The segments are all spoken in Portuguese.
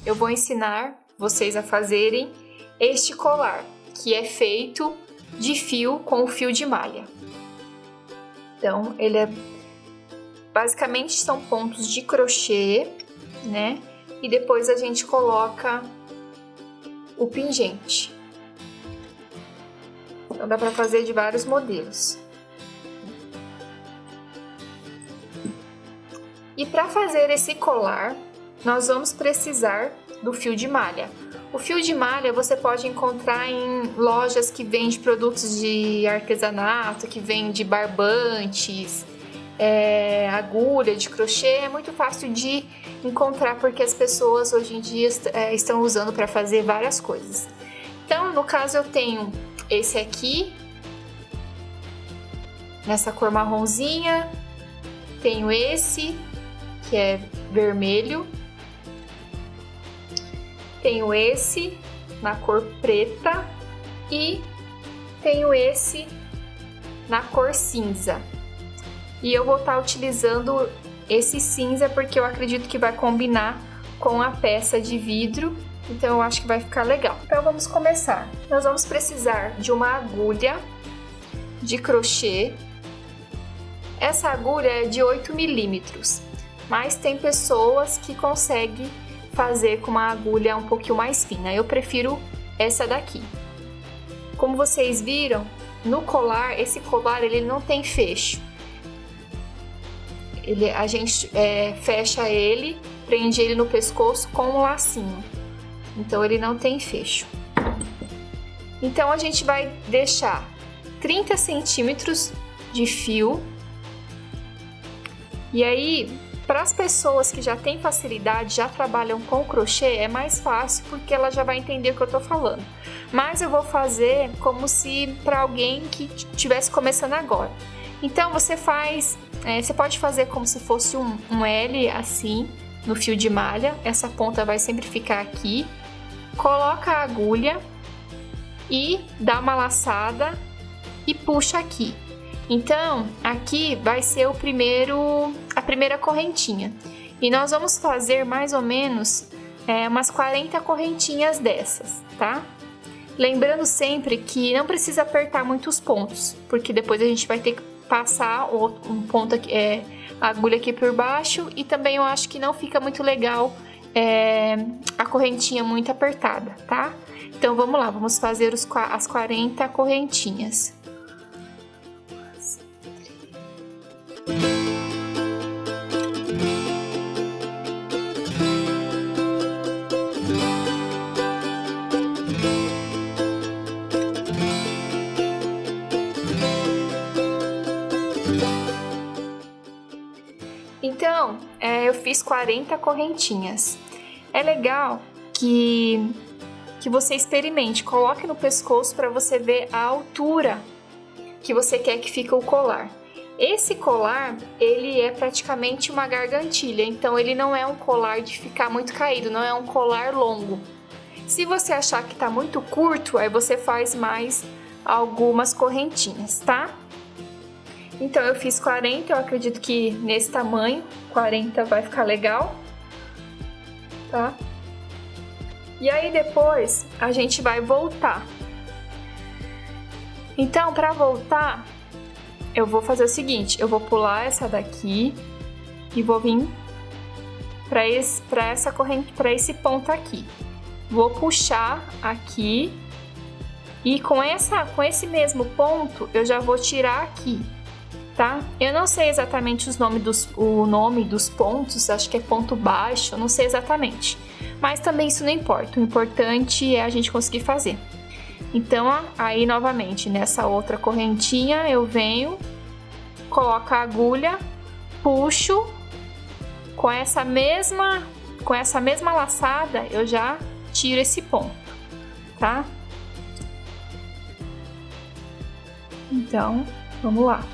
eu vou ensinar vocês a fazerem este colar, que é feito de fio com fio de malha. Então, basicamente são pontos de crochê, né? E depois a gente coloca o pingente. Então dá para fazer de vários modelos. E para fazer esse colar, nós vamos precisar do fio de malha. O fio de malha você pode encontrar em lojas que vendem produtos de artesanato, que vendem barbantes, agulha de crochê. É muito fácil de encontrar porque as pessoas hoje em dia estão usando para fazer várias coisas. Então, no caso, eu tenho esse aqui, nessa cor marronzinha, tenho esse, que é vermelho, tenho esse na cor preta e tenho esse na cor cinza. E eu vou estar utilizando esse cinza porque eu acredito que vai combinar com a peça de vidro. Então eu acho que vai ficar legal. Então vamos começar. Nós vamos precisar de uma agulha de crochê. Essa agulha é de 8 milímetros, mas tem pessoas que conseguem fazer com uma agulha um pouquinho mais fina. Eu prefiro essa daqui. Como vocês viram, no colar, esse colar ele não tem fecho. A gente fecha ele, prende ele no pescoço com um lacinho. Então ele não tem fecho. Então a gente vai deixar 30 centímetros de fio. E aí, para as pessoas que já têm facilidade, já trabalham com crochê, é mais fácil porque ela já vai entender o que eu tô falando. Mas eu vou fazer como se para alguém que estivesse começando agora. Então você pode fazer como se fosse um L assim no fio de malha. Essa ponta vai sempre ficar aqui. Coloca a agulha e dá uma laçada e puxa aqui. Então, aqui vai ser a primeira correntinha. E nós vamos fazer mais ou menos umas 40 correntinhas dessas, tá? Lembrando sempre que não precisa apertar muitos pontos, porque depois a gente vai ter que passar um ponto aqui, a agulha aqui por baixo, e também eu acho que não fica muito legal a correntinha muito apertada, tá? Então vamos lá, vamos fazer as 40 correntinhas. Então, eu fiz 40 correntinhas. É legal que você experimente, coloque no pescoço para você ver a altura que você quer que fique o colar. Esse colar, ele é praticamente uma gargantilha, então ele não é um colar de ficar muito caído, não é um colar longo. Se você achar que tá muito curto, aí você faz mais algumas correntinhas, tá? Então eu fiz 40, eu acredito que nesse tamanho, 40 vai ficar legal, tá? E aí depois a gente vai voltar. Então, para voltar, eu vou fazer o seguinte, eu vou pular essa daqui e vou vir para essa corrente, para esse ponto aqui. Vou puxar aqui e com esse mesmo ponto eu já vou tirar aqui, tá? Eu não sei exatamente o nome dos pontos, acho que é ponto baixo, eu não sei exatamente. Mas também isso não importa, o importante é a gente conseguir fazer. Então, aí novamente, nessa outra correntinha eu venho, coloco a agulha, puxo, com essa mesma laçada eu já tiro esse ponto, tá? Então, vamos lá.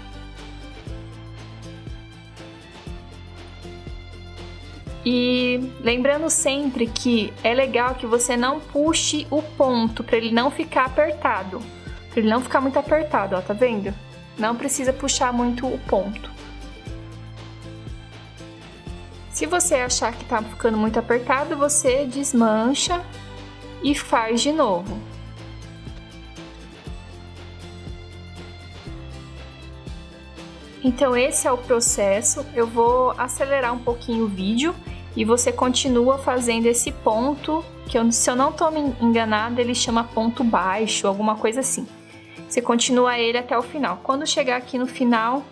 E lembrando sempre que é legal que você não puxe o ponto para ele não ficar apertado, para ele não ficar muito apertado, ó, tá vendo? Não precisa puxar muito o ponto. Se você achar que tá ficando muito apertado, você desmancha e faz de novo. Então esse é o processo. Eu vou acelerar um pouquinho o vídeo e você continua fazendo esse ponto, que se eu não tô me enganada, ele chama ponto baixo, alguma coisa assim. Você continua ele até o final. Quando chegar aqui no final,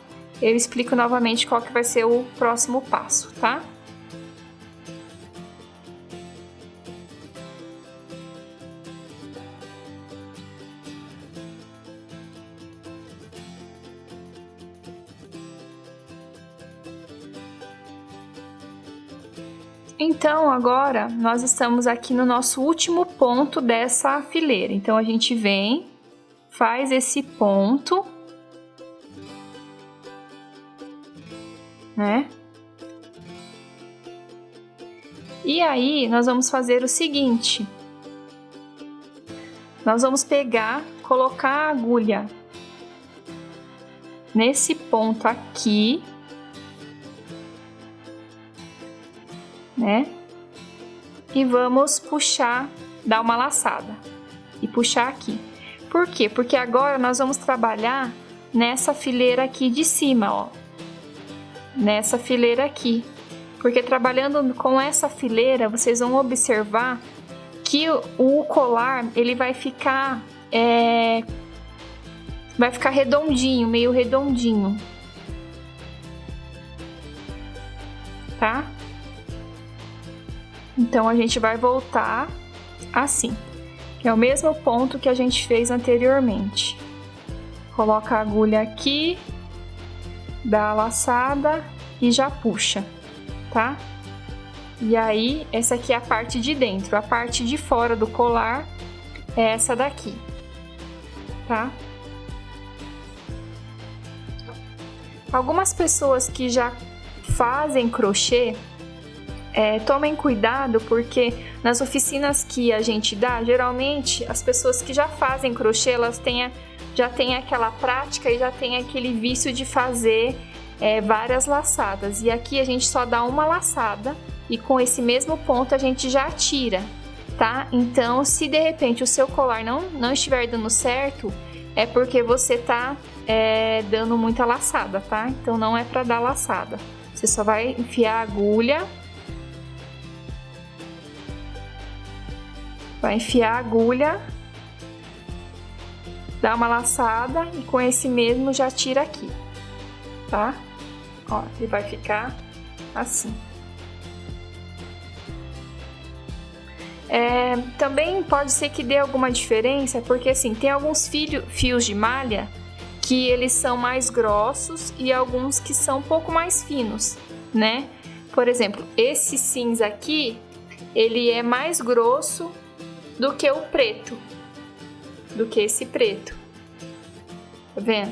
eu explico novamente qual que vai ser o próximo passo, tá? Então, agora, nós estamos aqui no nosso último ponto dessa fileira. Então, a gente vem, faz esse ponto, né? E aí, nós vamos fazer o seguinte. Nós vamos pegar, colocar a agulha nesse ponto aqui, né? E vamos puxar, dar uma laçada e puxar aqui. Por quê? Porque agora nós vamos trabalhar nessa fileira aqui de cima, ó. Nessa fileira aqui. Porque trabalhando com essa fileira, vocês vão observar que o colar, ele vai ficar redondinho, meio redondinho. Tá? Então, a gente vai voltar assim, que é o mesmo ponto que a gente fez anteriormente. Coloca a agulha aqui, dá a laçada e já puxa, tá? E aí, essa aqui é a parte de dentro. A parte de fora do colar é essa daqui, tá? Algumas pessoas que já fazem crochê, tomem cuidado, porque nas oficinas que a gente dá, geralmente as pessoas que já fazem crochê, elas já têm aquela prática e já têm aquele vício de fazer várias laçadas. E aqui a gente só dá uma laçada e com esse mesmo ponto a gente já tira, tá? Então, se de repente o seu colar não estiver dando certo, é porque você tá dando muita laçada, tá? Então não é para dar laçada. Você só vai enfiar a agulha. Vai enfiar a agulha, dá uma laçada e com esse mesmo já tira aqui, tá? Ó, ele vai ficar assim. Também pode ser que dê alguma diferença, porque assim, tem alguns fios de malha que eles são mais grossos e alguns que são um pouco mais finos, né? Por exemplo, esse cinza aqui, ele é mais grosso do que o preto, do que esse preto, tá vendo?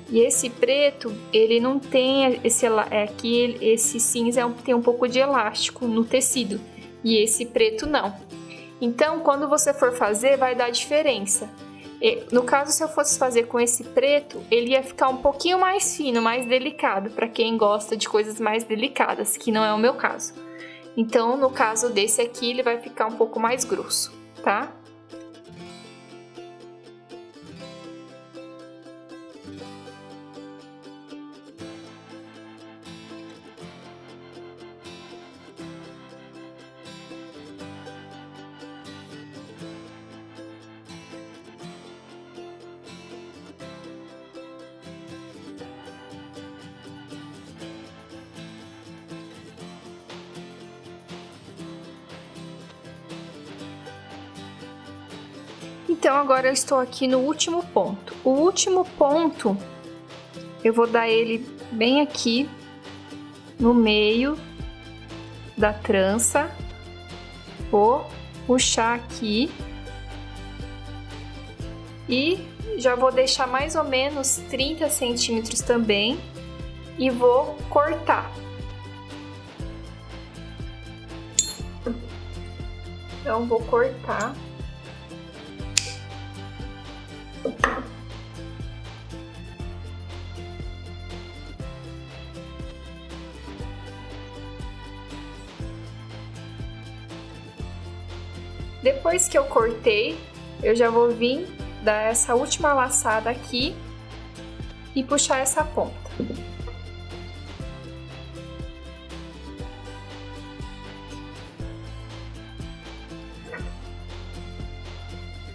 E esse preto, ele não tem esse cinza tem um pouco de elástico no tecido e esse preto não. Então, quando você for fazer, vai dar diferença. No caso, se eu fosse fazer com esse preto, ele ia ficar um pouquinho mais fino, mais delicado, para quem gosta de coisas mais delicadas, que não é o meu caso. Então, no caso desse aqui, ele vai ficar um pouco mais grosso, tá? Então, agora eu estou aqui no último ponto. O último ponto, eu vou dar ele bem aqui no meio da trança. Vou puxar aqui e já vou deixar mais ou menos 30 centímetros também e vou cortar. Então, vou cortar. Depois que eu cortei, eu já vou vir dar essa última laçada aqui e puxar essa ponta.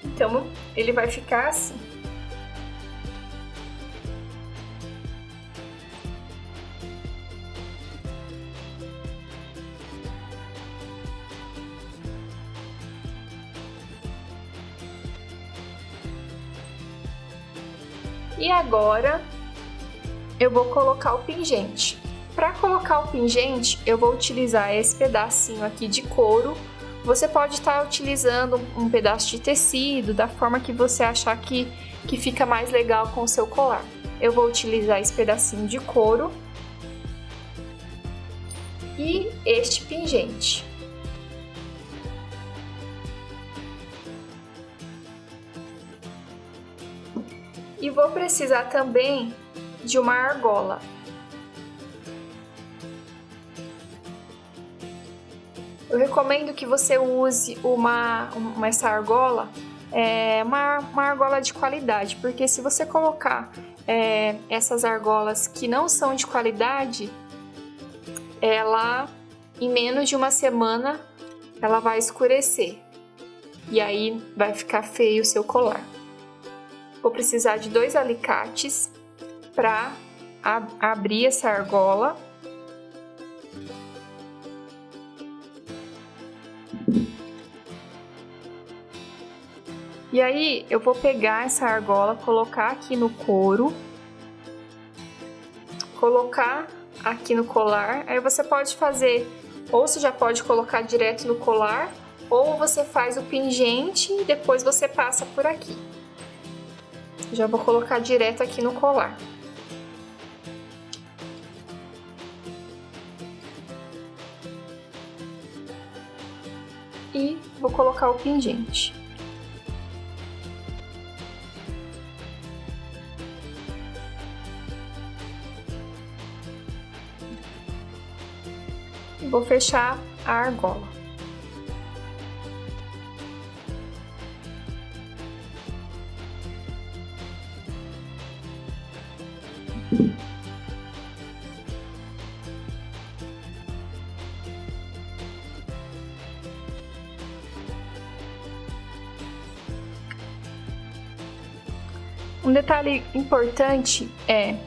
Então, ele vai ficar assim. E agora, eu vou colocar o pingente. Para colocar o pingente, eu vou utilizar esse pedacinho aqui de couro. Você pode estar utilizando um pedaço de tecido, da forma que você achar que fica mais legal com o seu colar. Eu vou utilizar esse pedacinho de couro e este pingente. E vou precisar também de uma argola. Eu recomendo que você use essa argola, uma argola de qualidade, porque se você colocar essas argolas que não são de qualidade, ela em menos de uma semana ela vai escurecer e aí vai ficar feio o seu colar. Vou precisar de 2 alicates para abrir essa argola. E aí eu vou pegar essa argola, colocar aqui no couro, colocar aqui no colar. Aí você pode fazer, ou você já pode colocar direto no colar, ou você faz o pingente e depois você passa por aqui. Já vou colocar direto aqui no colar. E vou colocar o pingente. E vou fechar a argola. Um detalhe importante é,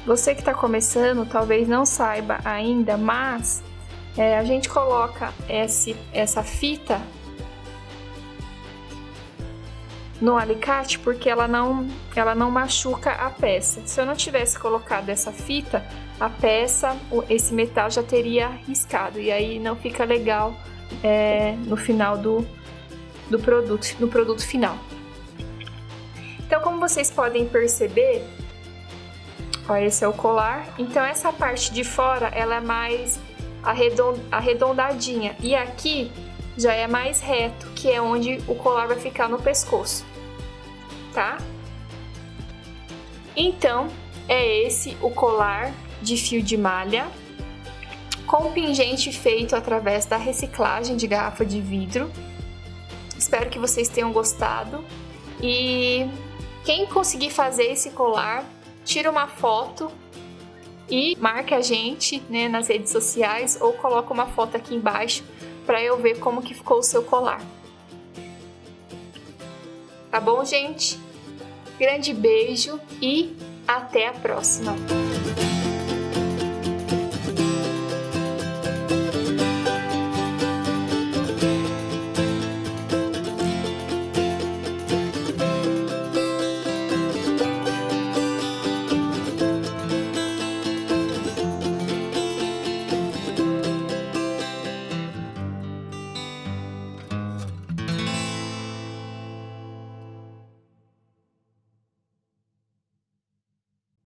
você que está começando talvez não saiba ainda, mas a gente coloca essa fita no alicate porque ela não machuca a peça. Se eu não tivesse colocado essa fita, a peça, esse metal já teria riscado e aí não fica legal no final do produto, no produto final. Então, como vocês podem perceber, ó, esse é o colar. Então, essa parte de fora, ela é mais arredondadinha. E aqui já é mais reto, que é onde o colar vai ficar no pescoço, tá? Então, é esse o colar de fio de malha, com pingente feito através da reciclagem de garrafa de vidro. Espero que vocês tenham gostado. E quem conseguir fazer esse colar, tira uma foto e marque a gente, né, nas redes sociais ou coloca uma foto aqui embaixo para eu ver como que ficou o seu colar. Tá bom, gente? Grande beijo e até a próxima!